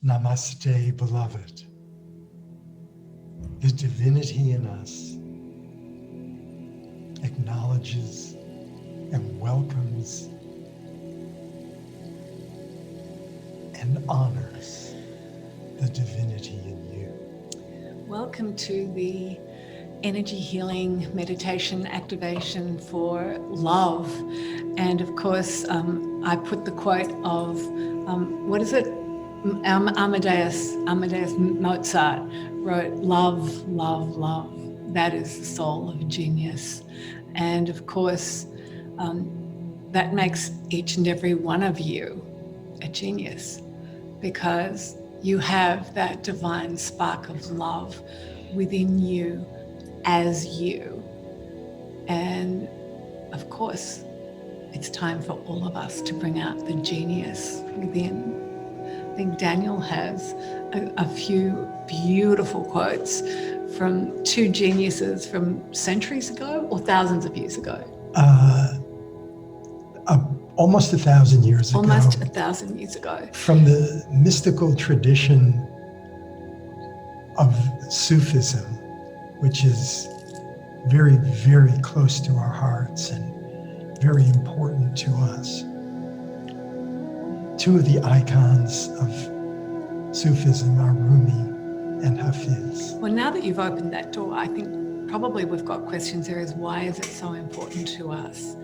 Namaste, beloved. The divinity in us acknowledges and welcomes and honors the divinity in you. Welcome to the energy healing meditation activation for love. And of course, I put the quote of, what is it? Amadeus Mozart wrote, "Love, love, love. That is the soul of a genius." And of course, that makes each and every one of you a genius, because you have that divine spark of love within you as you. And of course, it's time for all of us to bring out the genius within. I think Daniel has a few beautiful quotes from two geniuses from centuries ago or thousands of years ago. Almost 1,000 years ago. Almost 1,000 years ago. From the mystical tradition of Sufism, which is very, very close to our hearts and very important to us. Two of the icons of Sufism are Rumi and Hafiz. Well, now that you've opened that door, I think probably we've got questions there is, why is it so important to us?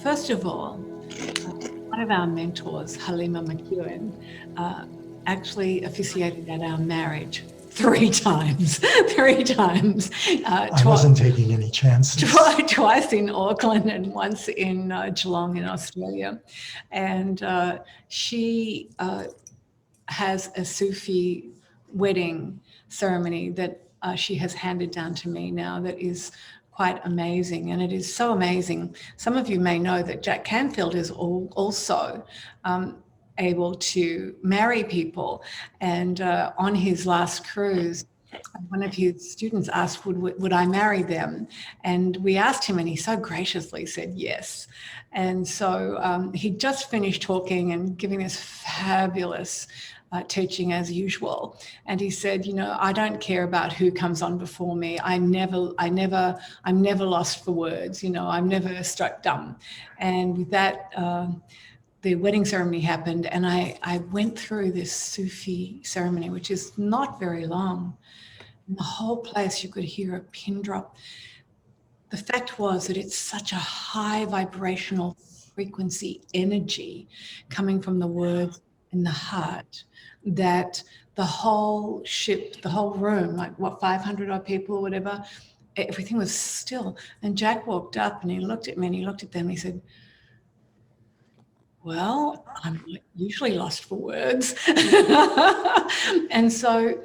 First of all, one of our mentors, Halima McEwen, actually officiated at our marriage 3 times. I wasn't taking any chances. Twice in Auckland and once in Geelong in Australia. And she has a Sufi wedding ceremony that she has handed down to me now that is quite amazing. And it is so amazing. Some of you may know that Jack Canfield is also able to marry people. And on his last cruise, one of his students asked, would I marry them? And we asked him, and he so graciously said yes. And so he just finished talking and giving this fabulous teaching as usual. And he said, I don't care about who comes on before me. I'm never lost for words. I'm never struck dumb. And with that, the wedding ceremony happened, and I went through this Sufi ceremony, which is not very long. In the whole place, you could hear a pin drop. The fact was that it's such a high vibrational frequency energy coming from the words in the heart that the whole ship, the whole room, 500 odd people or whatever, everything was still. And Jack walked up and he looked at me and he looked at them and he said, well, I'm usually lost for words. And so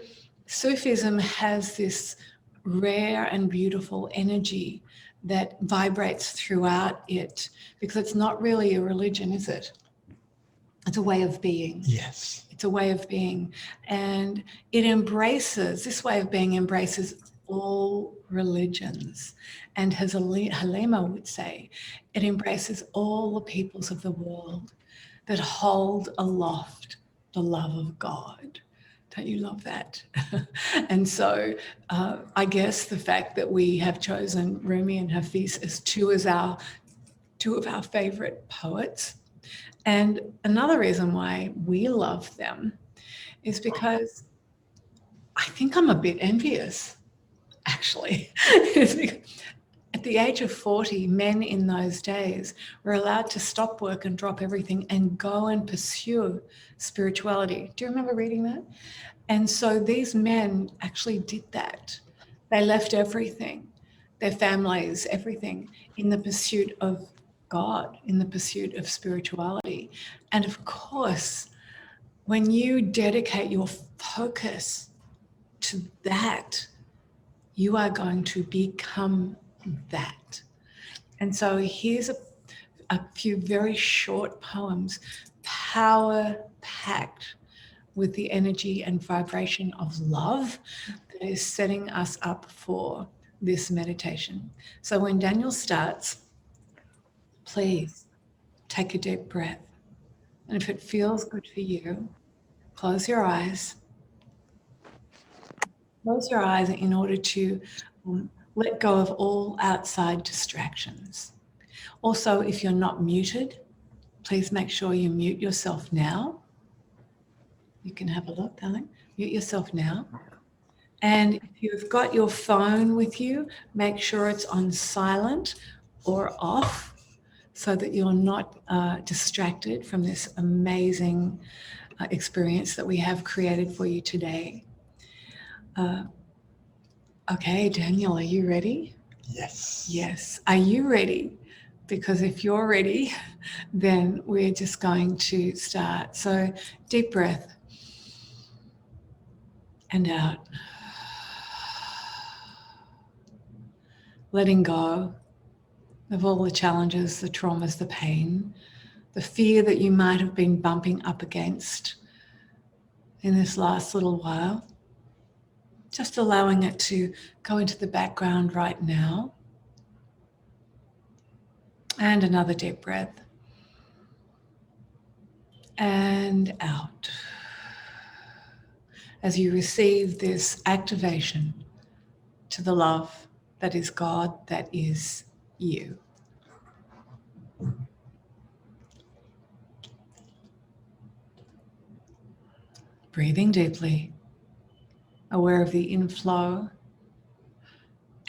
Sufism has this rare and beautiful energy that vibrates throughout it, because it's not really a religion, is it? It's a way of being. Yes. It's a way of being. And this way of being embraces all religions. And as Halima would say, it embraces all the peoples of the world that hold aloft the love of God. Don't you love that? And so I guess the fact that we have chosen Rumi and Hafiz as two of our favorite poets. And another reason why we love them is because I think I'm a bit envious, actually. At the age of 40, men in those days were allowed to stop work and drop everything and go and pursue spirituality. Do you remember reading that? And so these men actually did that. They left everything, their families, everything, in the pursuit of God, in the pursuit of spirituality. And of course, when you dedicate your focus to that, you are going to become that. And so here's a few very short poems, power-packed with the energy and vibration of love that is setting us up for this meditation. So when Daniel starts, please take a deep breath. And if it feels good for you, close your eyes. Close your eyes in order to let go of all outside distractions. Also, if you're not muted, please make sure you mute yourself now. You can have a look, darling. Mute yourself now. And if you've got your phone with you, make sure it's on silent or off so that you're not distracted from this amazing experience that we have created for you today. Okay, Daniel, are you ready? Yes. Yes. Are you ready? Because if you're ready, then we're just going to start. So deep breath and out. Letting go of all the challenges, the traumas, the pain, the fear that you might have been bumping up against in this last little while. Just allowing it to go into the background right now. And another deep breath. And out. As you receive this activation to the love that is God, that is you. Breathing deeply, aware of the inflow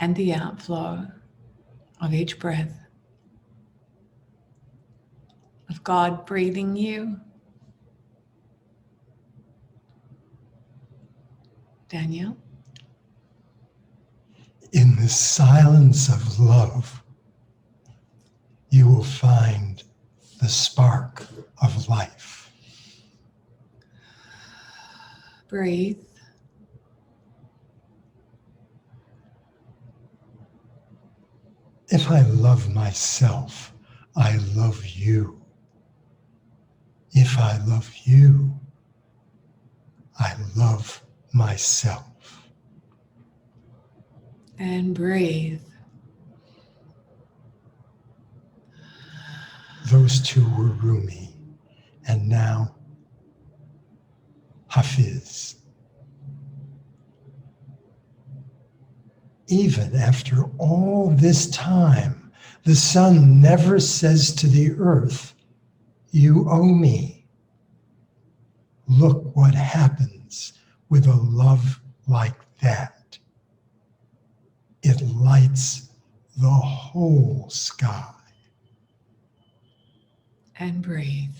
and the outflow of each breath, of God breathing you. Daniel? In the silence of love, you will find the spark of life. Breathe. If I love myself, I love you. If I love you, I love myself. And breathe. Those two were Rumi, and now Hafiz. Even after all this time, the sun never says to the earth, "You owe me." Look what happens with a love like that. It lights the whole sky. And breathe.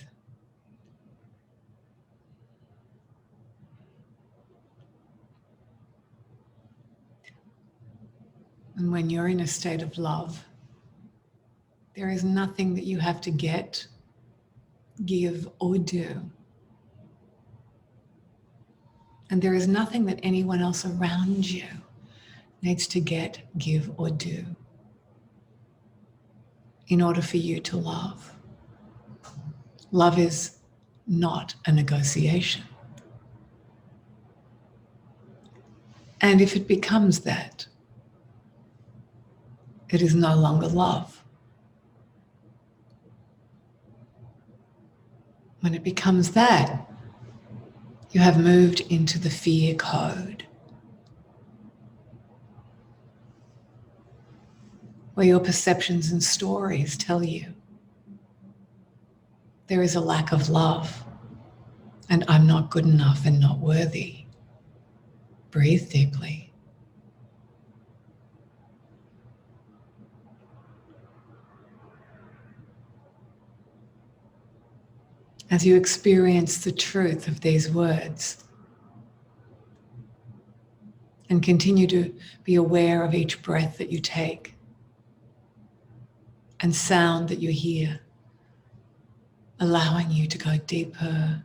And when you're in a state of love, there is nothing that you have to get, give, or do. And there is nothing that anyone else around you needs to get, give, or do in order for you to love. Love is not a negotiation. And if it becomes that, it is no longer love. When it becomes that, you have moved into the fear code, where your perceptions and stories tell you there is a lack of love and I'm not good enough and not worthy. Breathe deeply. As you experience the truth of these words, and continue to be aware of each breath that you take and sound that you hear, allowing you to go deeper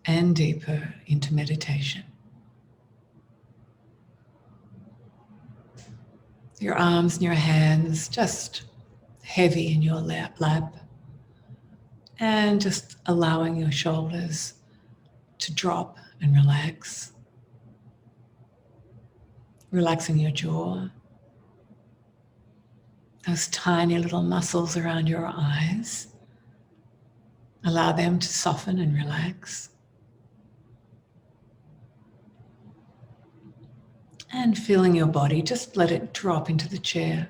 and deeper into meditation. Your arms and your hands just heavy in your lap, and just allowing your shoulders to drop and relax. Relaxing your jaw, those tiny little muscles around your eyes. Allow them to soften and relax. And feeling your body, just let it drop into the chair.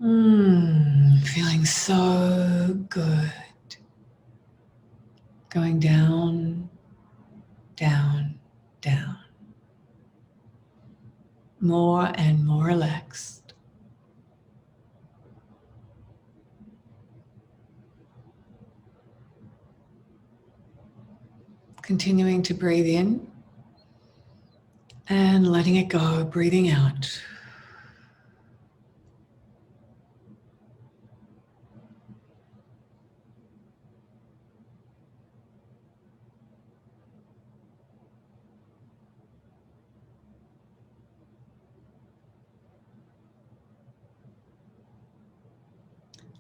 Feeling so good. Going down, down, down. More and more relaxed. Continuing to breathe in and letting it go, breathing out.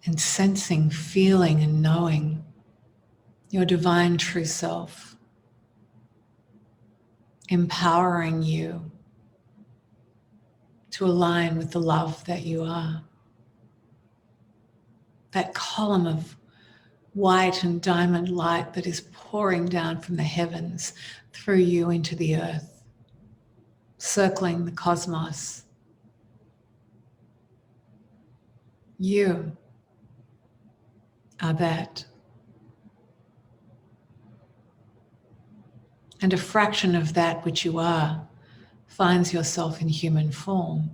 And sensing, feeling, and knowing your divine true self, empowering you to align with the love that you are. That column of white and diamond light that is pouring down from the heavens through you into the earth, circling the cosmos. You are that. And a fraction of that which you are finds yourself in human form.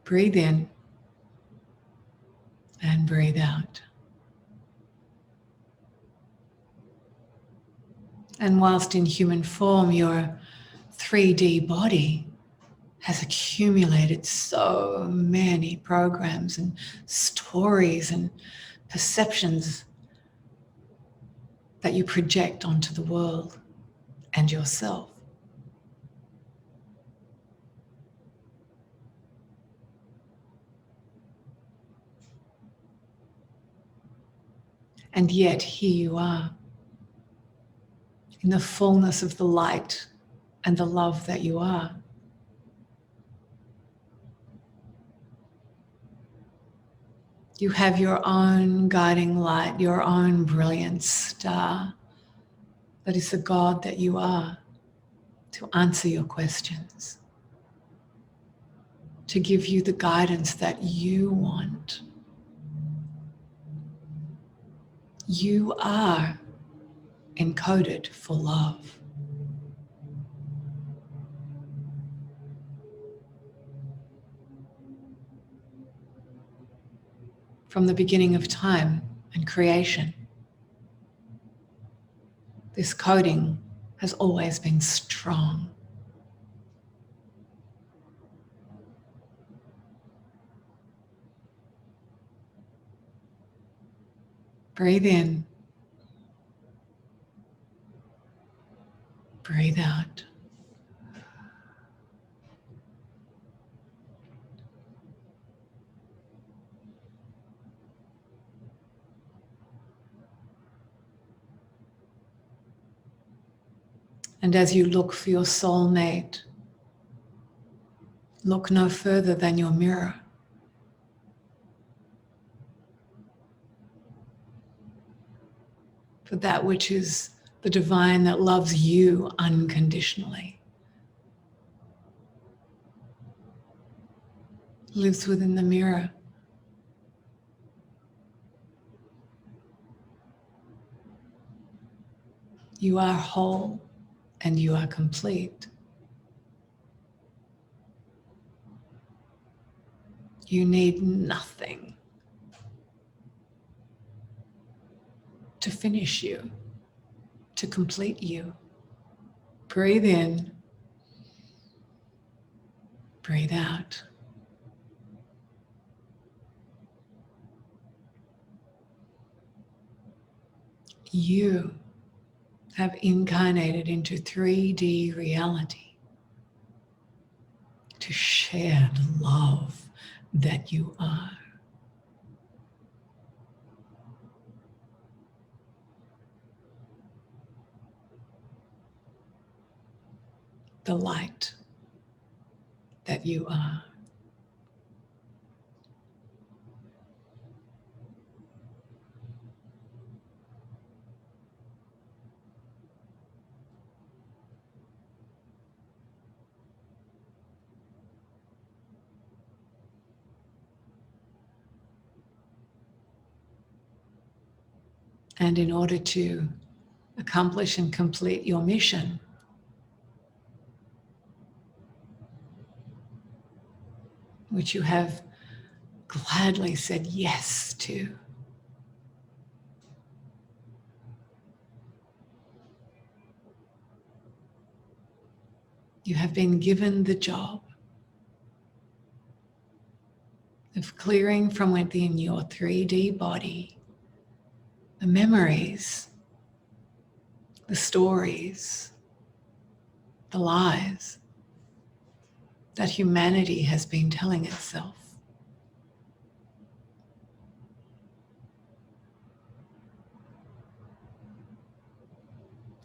Breathe in and breathe out. And whilst in human form, your 3D body has accumulated so many programs and stories and perceptions that you project onto the world and yourself. And yet here you are, in the fullness of the light and the love that you are. You have your own guiding light, your own brilliant star that is the God that you are, to answer your questions, to give you the guidance that you want. You are encoded for love. From the beginning of time and creation, this coding has always been strong. Breathe in, breathe out. And as you look for your soulmate, look no further than your mirror. For that which is the divine that loves you unconditionally lives within the mirror. You are whole and you are complete. You need nothing to finish you, to complete you. Breathe in, breathe out. You have incarnated into 3D reality to share the love that you are. The light that you are. And in order to accomplish and complete your mission, which you have gladly said yes to, you have been given the job of clearing from within your 3D body the memories, the stories, the lies that humanity has been telling itself.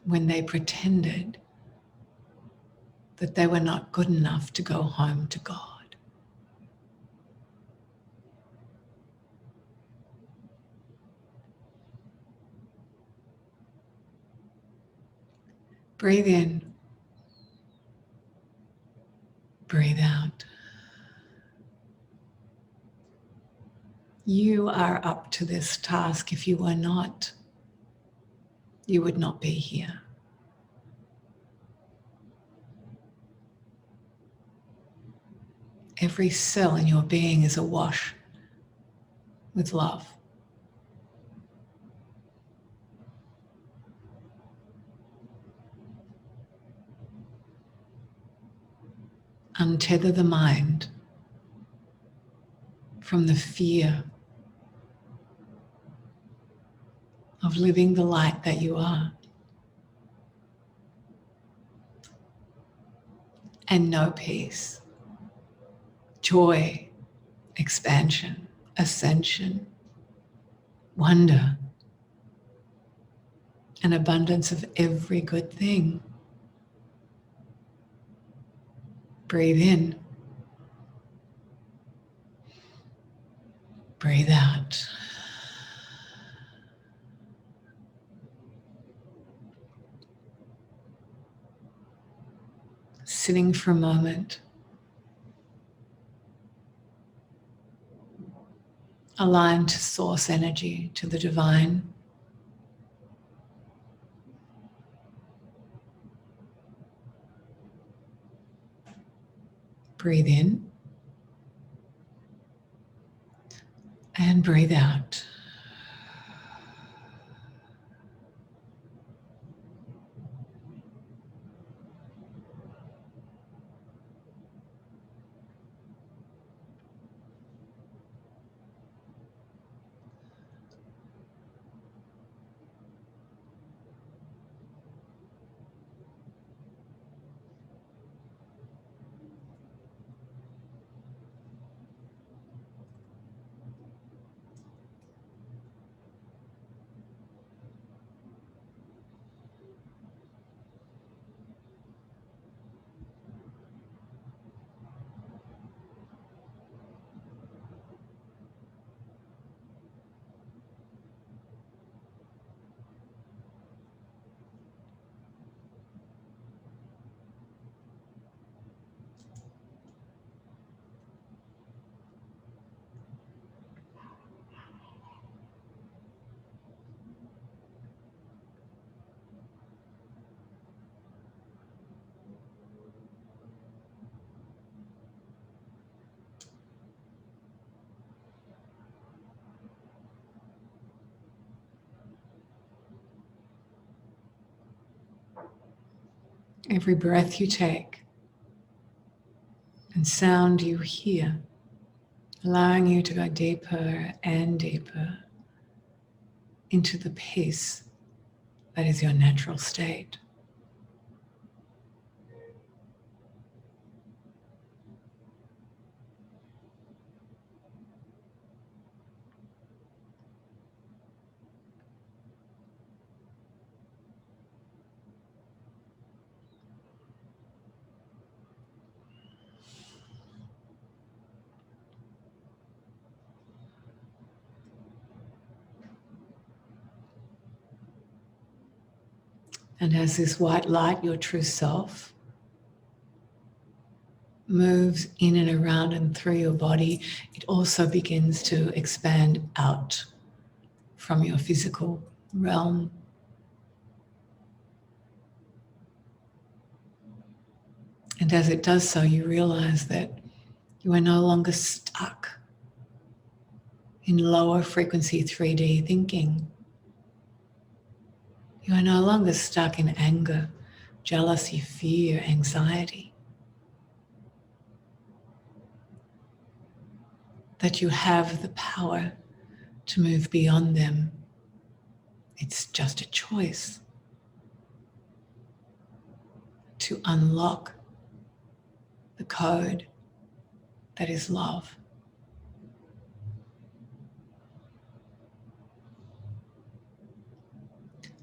When they pretended that they were not good enough to go home to God. Breathe in, breathe out. You are up to this task. If you were not, you would not be here. Every cell in your being is awash with love. Untether the mind from the fear of living the light that you are. And know peace, joy, expansion, ascension, wonder, an abundance of every good thing. Breathe in, breathe out. Sitting for a moment, aligned to source energy, to the divine. Breathe in and breathe out. Every breath you take and sound you hear, allowing you to go deeper and deeper into the peace that is your natural state. And as this white light, your true self, moves in and around and through your body, it also begins to expand out from your physical realm. And as it does so, you realize that you are no longer stuck in lower frequency 3D thinking. You are no longer stuck in anger, jealousy, fear, anxiety. That you have the power to move beyond them. It's just a choice to unlock the code that is love.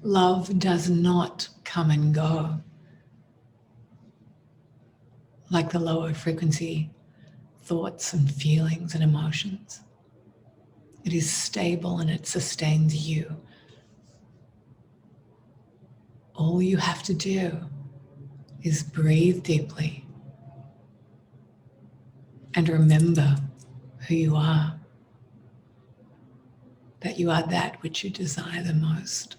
Love does not come and go like the lower frequency thoughts and feelings and emotions. It is stable and it sustains you. All you have to do is breathe deeply and remember who you are, that you are that which you desire the most.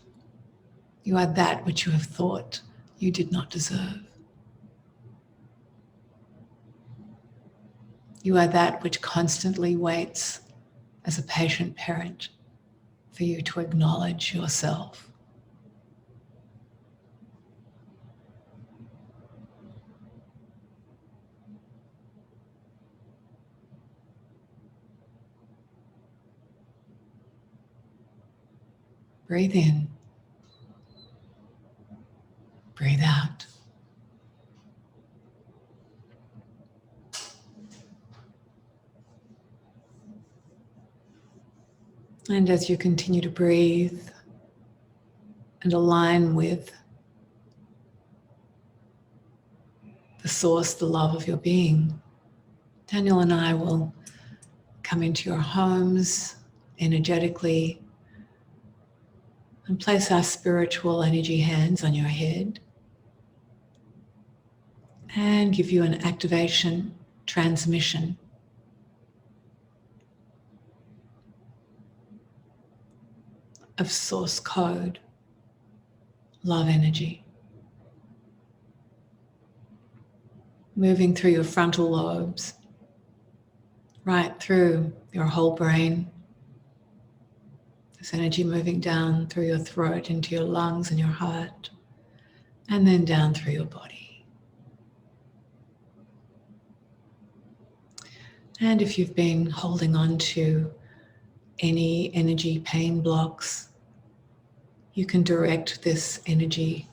You are that which you have thought you did not deserve. You are that which constantly waits as a patient parent for you to acknowledge yourself. Breathe in, breathe out. And as you continue to breathe and align with the source, the love of your being, Daniel and I will come into your homes energetically and place our spiritual energy hands on your head and give you an activation transmission of source code, love energy, moving through your frontal lobes, right through your whole brain. This energy moving down through your throat into your lungs and your heart, and then down through your body. And if you've been holding on to any energy pain blocks, you can direct this energy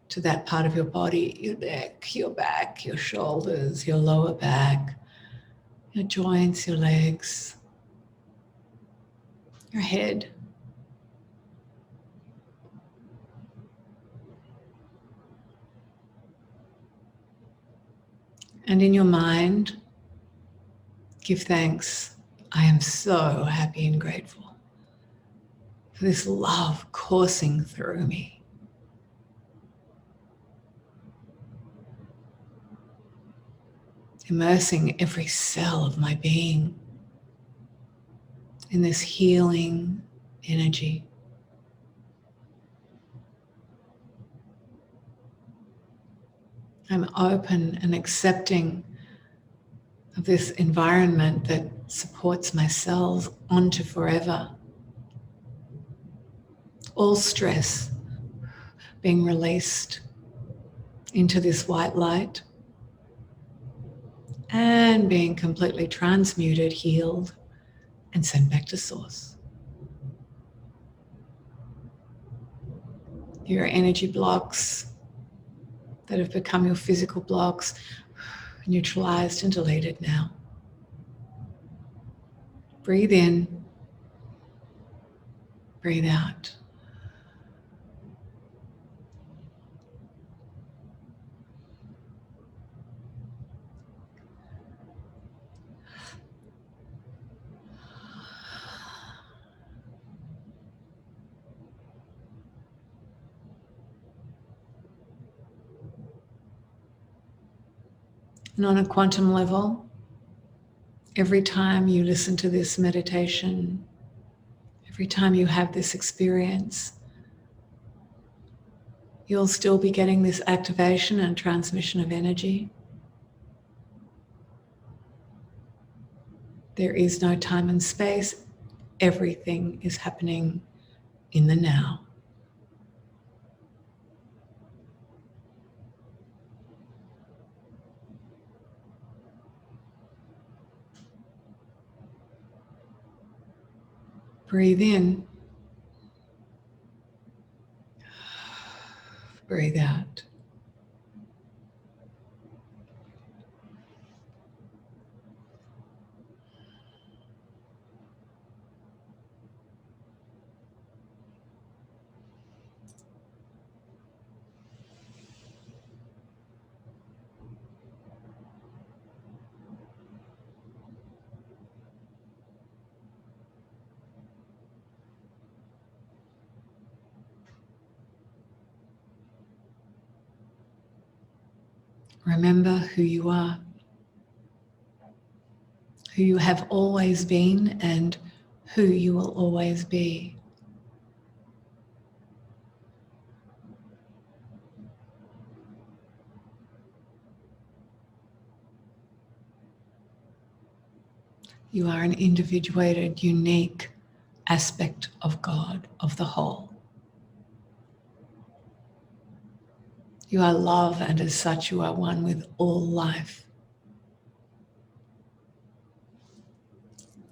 to that part of your body, your neck, your back, your shoulders, your lower back, your joints, your legs, your head. And in your mind, give thanks. I am so happy and grateful for this love coursing through me. Immersing every cell of my being in this healing energy. I'm open and accepting of this environment that supports my cells onto forever. All stress being released into this white light and being completely transmuted, healed, and sent back to source. Your energy blocks that have become your physical blocks, neutralized and deleted now. Breathe in, breathe out. And on a quantum level, every time you listen to this meditation, Every time you have this experience, you'll still be getting this activation and transmission of energy. There is no time and space. Everything is happening in the now. Breathe in. Breathe out. Remember who you are, who you have always been, and who you will always be. You are an individuated, unique aspect of God, of the whole. You are love, and as such, you are one with all life.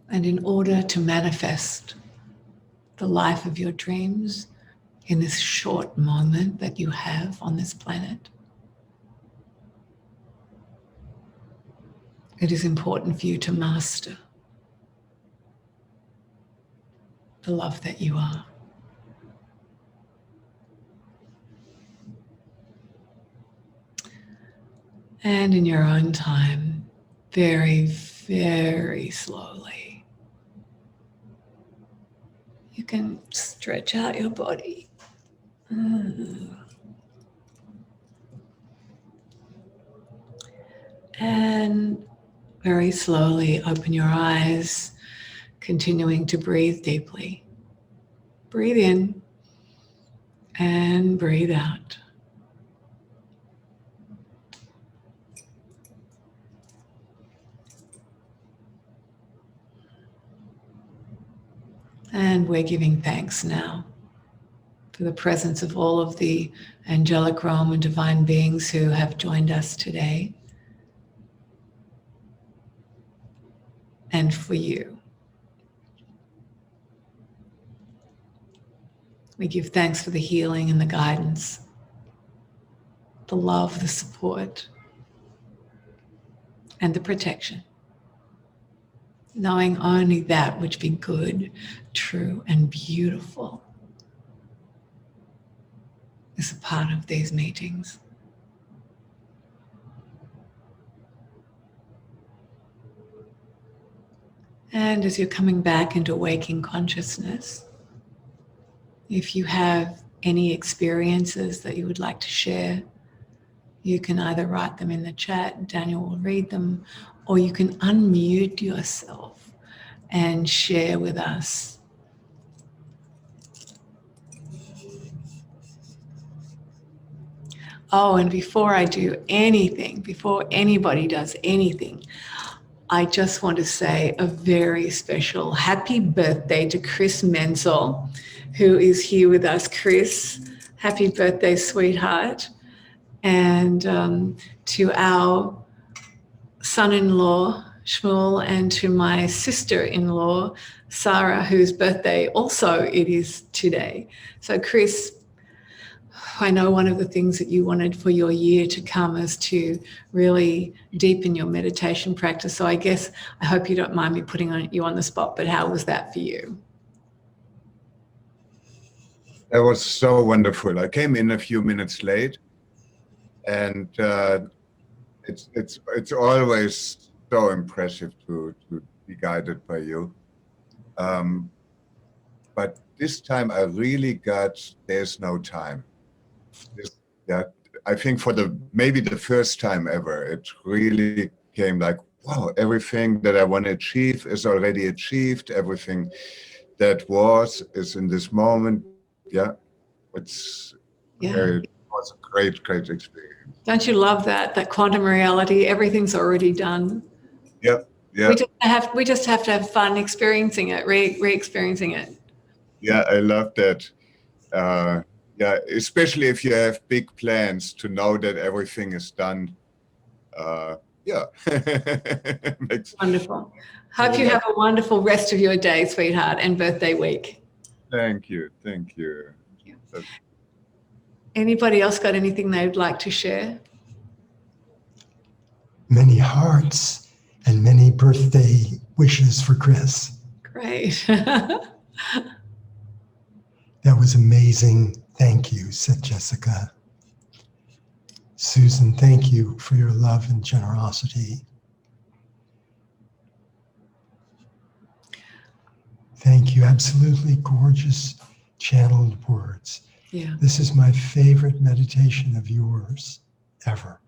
And in order to manifest the life of your dreams in this short moment that you have on this planet, it is important for you to master the love that you are. And in your own time, very, very slowly, you can stretch out your body. And very slowly open your eyes, continuing to breathe deeply. Breathe in and breathe out. And we're giving thanks now for the presence of all of the angelic realm and divine beings who have joined us today. And for you. We give thanks for the healing and the guidance, the love, the support, and the protection. Knowing only that which be good, true, and beautiful is a part of these meetings. And as you're coming back into waking consciousness, if you have any experiences that you would like to share, you can either write them in the chat, Daniel will read them, or you can unmute yourself and share with us. Oh, and before I do anything, before anybody does anything, I just want to say a very special happy birthday to Chris Menzel, who is here with us. Chris, happy birthday, sweetheart. And to our son-in-law, Shmuel, and to my sister-in-law, Sarah, whose birthday also it is today. So Chris, I know one of the things that you wanted for your year to come is to really deepen your meditation practice. So I guess, I hope you don't mind me putting you on the spot, but how was that for you? That was so wonderful. I came in a few minutes late, and it's always so impressive to be guided by you. But this time I really got "There's no time." I think for maybe the first time ever, it really came like, wow, everything that I want to achieve is already achieved. Everything that is in this moment. Yeah, it's it was a great, great experience. Don't you love that? That quantum reality, everything's already done. Yeah, yeah. We just have to have fun experiencing it, re-experiencing it. Yeah, I love that. Yeah, especially if you have big plans, to know that everything is done. Yeah. Wonderful. Hope you have a wonderful rest of your day, sweetheart, and birthday week. Thank you. Thank you. Anybody else got anything they'd like to share? Many hearts and many birthday wishes for Chris. Great. That was amazing. Thank you, said Jessica. Susan, thank you for your love and generosity. Thank you. Absolutely gorgeous channeled words. Yeah. This is my favorite meditation of yours ever.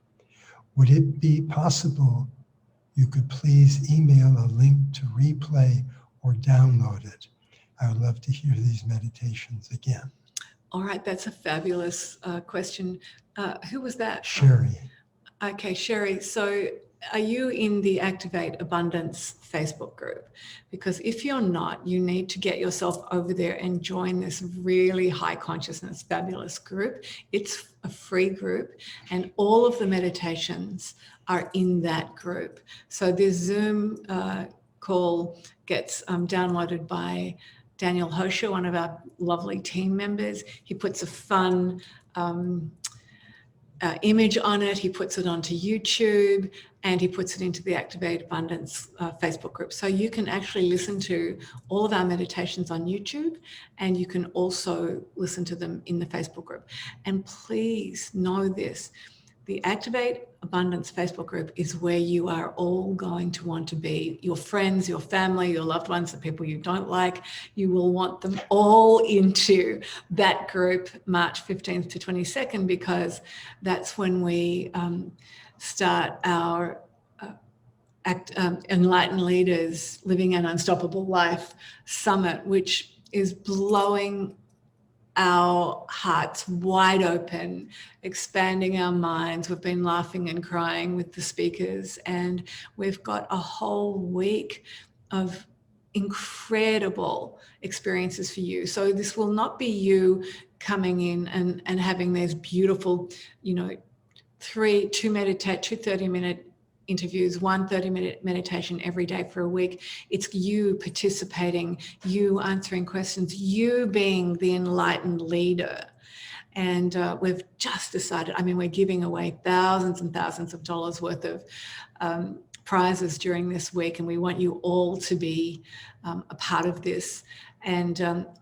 Would it be possible you could please email a link to replay or download it? I would love to hear these meditations again. All right, that's a fabulous question. Who was that? Sherry. Okay, Sherry. So are you in the Activate Abundance Facebook group? Because if you're not, you need to get yourself over there and join this really high consciousness, fabulous group. It's a free group and all of the meditations are in that group. So this Zoom call gets downloaded by Daniel Hosher, one of our lovely team members. He puts a fun image on it, he puts it onto YouTube, and he puts it into the Activate Abundance Facebook group. So you can actually listen to all of our meditations on YouTube, and you can also listen to them in the Facebook group. And please know this, the Activate Abundance Facebook group is where you are all going to want to be. Your friends, your family, your loved ones, the people you don't like, you will want them all into that group March 15th to 22nd, because that's when we start our Enlightened Leaders Living an Unstoppable Life Summit, which is blowing our hearts wide open, expanding our minds. We've been laughing and crying with the speakers, and we've got a whole week of incredible experiences for you. So this will not be you coming in and having these beautiful, two 30-minute interviews, 1 30-minute meditation every day for a week. It's you participating, you answering questions, you being the enlightened leader. And we've just decided, we're giving away thousands and thousands of dollars worth of prizes during this week, and we want you all to be a part of this. And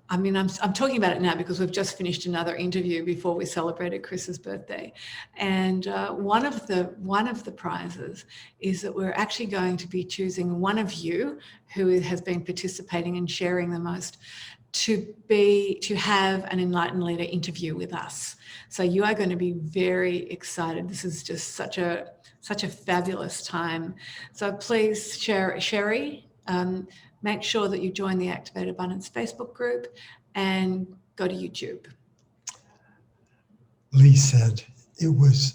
I'm talking about it now because we've just finished another interview before we celebrated Chris's birthday. And one of the prizes is that we're actually going to be choosing one of you who has been participating and sharing the most to have an enlightened leader interview with us. So you are going to be very excited. This is just such a fabulous time. So please, Sherry, make sure that you join the Activate Abundance Facebook group and go to YouTube. Lee said it was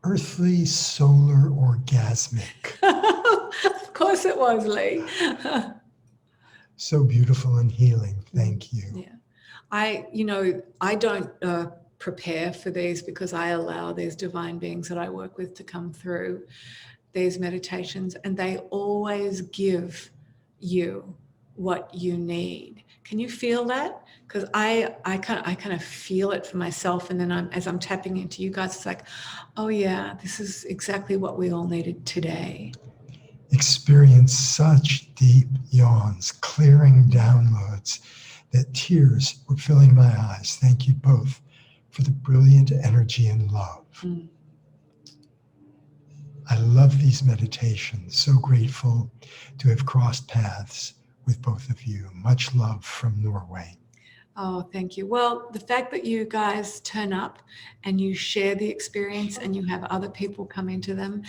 earthly, solar, orgasmic. Of course it was, Lee. So beautiful and healing. Thank you. Yeah. I don't prepare for these because I allow these divine beings that I work with to come through these meditations, and they always give you what you need. Can you feel that? Because I kind of feel it for myself, and then as I'm tapping into you guys, it's like, oh yeah, this is exactly what we all needed today. Experience such deep yawns, clearing downloads, that tears were filling my eyes. Thank you both for the brilliant energy and love. I love these meditations. So grateful to have crossed paths with both of you. Much love from Norway. Oh, thank you. Well, the fact that you guys turn up and you share the experience and you have other people come into them,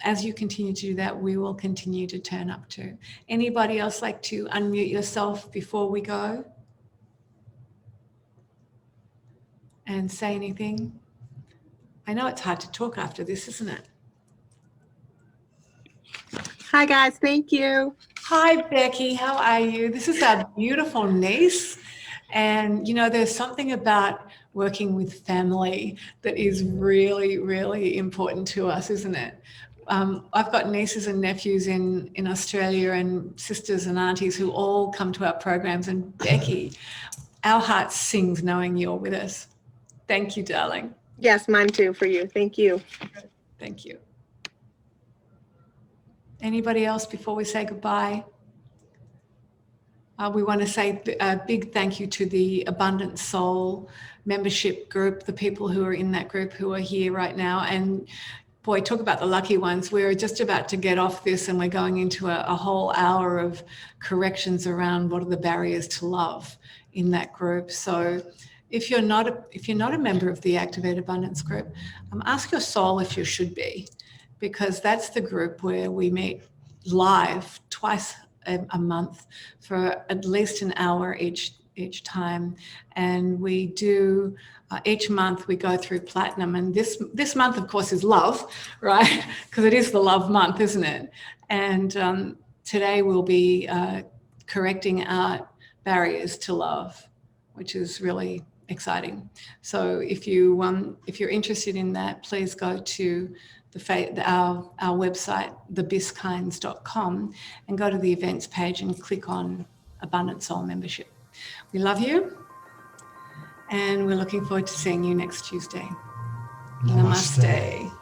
as you continue to do that, we will continue to turn up too. Anybody else like to unmute yourself before we go and say anything? I know it's hard to talk after this, isn't it? Hi guys, thank you. Hi, Becky. How are you? This is our beautiful niece. And, you know, there's something about working with family that is really, really important to us, isn't it? I've got nieces and nephews in Australia and sisters and aunties who all come to our programs. And Becky, our heart sings knowing you're with us. Thank you, darling. Yes, mine too for you. Thank you. Thank you. Anybody else before we say goodbye? We want to say a big thank you to the Abundant Soul membership group, the people who are in that group who are here right now. And boy, talk about the lucky ones. We're just about to get off this and we're going into a whole hour of corrections around what are the barriers to love in that group. So if you're not a member of the Activate Abundance group, ask your soul if you should be, because that's the group where we meet live twice a month for at least an hour each time. And we do each month we go through platinum, and this month of course is love, right? Because it is the love month, isn't it? And today we'll be correcting our barriers to love, which is really exciting. So if you're interested in that, please go to our website, thebiskinds.com, and go to the events page and click on Abundant Soul Membership. We love you, and we're looking forward to seeing you next Tuesday. Namaste. Namaste.